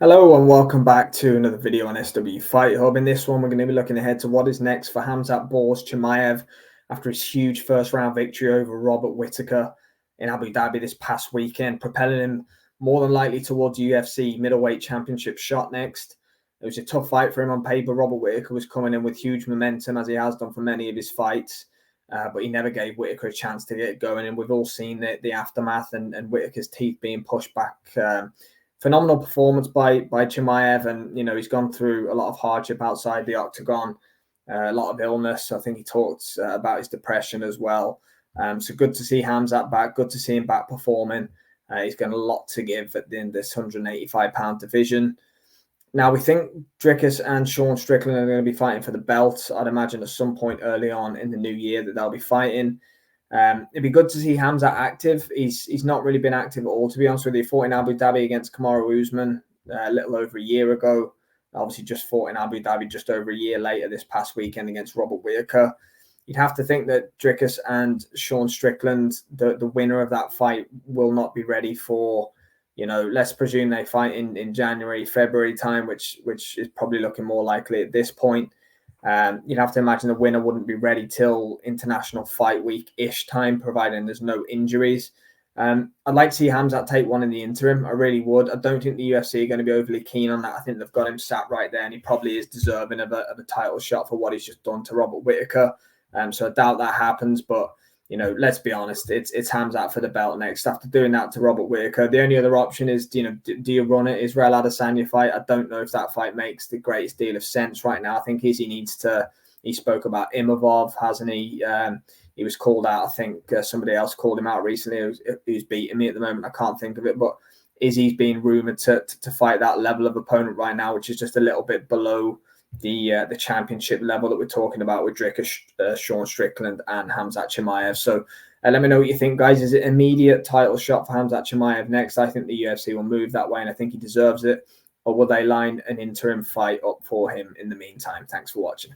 Hello and welcome back to another video on SW Fight Hub. In this one, we're going to be looking ahead to what is next for Khamzat Chimaev after his huge first round victory over Robert Whittaker in Abu Dhabi this past weekend, propelling him more than likely towards UFC middleweight championship shot next. It was a tough fight for him on paper. Robert Whittaker was coming in with huge momentum, as he has done for many of his fights, but he never gave Whittaker a chance to get going. And we've all seen the aftermath and Whittaker's teeth being pushed back. Phenomenal performance by Chimaev, and he's gone through a lot of hardship outside the octagon, a lot of illness. I think he talked about his depression as well. So good to see Khamzat back. Good to see him back performing. He's got a lot to give at the end of this 185-pound division. Now we think Dricus and Sean Strickland are going to be fighting for the belt. I'd imagine at some point early on in the new year that they'll be fighting. It'd be good to see Khamzat active. He's not really been active at all, to be honest with you. He fought in Abu Dhabi against Kamaru Usman a little over a year ago. Obviously just fought in Abu Dhabi just over a year later this past weekend against Robert Whittaker. You'd have to think that Dricus and Sean Strickland, the winner of that fight, will not be ready for, let's presume they fight in January, February time, which is probably looking more likely at this point. You'd have to imagine the winner wouldn't be ready till International Fight Week-ish time, providing there's no injuries. I'd like to see Khamzat take one in the interim. I really would. I don't think the UFC are going to be overly keen on that. I think they've got him sat right there, and he probably is deserving of a title shot for what he's just done to Robert Whittaker. So I doubt that happens, but let's be honest, it's Khamzat for the belt next. After doing that to Robert Whittaker, the only other option is, do you run it Israel Adesanya fight? I don't know if that fight makes the greatest deal of sense right now. I think Izzy needs to. He spoke about Imavov, hasn't he? He was called out. I think somebody else called him out recently who's beating me at the moment. I can't think of it, but Izzy's being rumored to fight that level of opponent right now, which is just a little bit below the championship level that we're talking about with Dricus, Sean Strickland, and Khamzat Chimaev. So let me know what you think, guys. Is it immediate title shot for Khamzat Chimaev next? I think the UFC will move that way, and I think he deserves it. Or will they line an interim fight up for him in the meantime? Thanks for watching.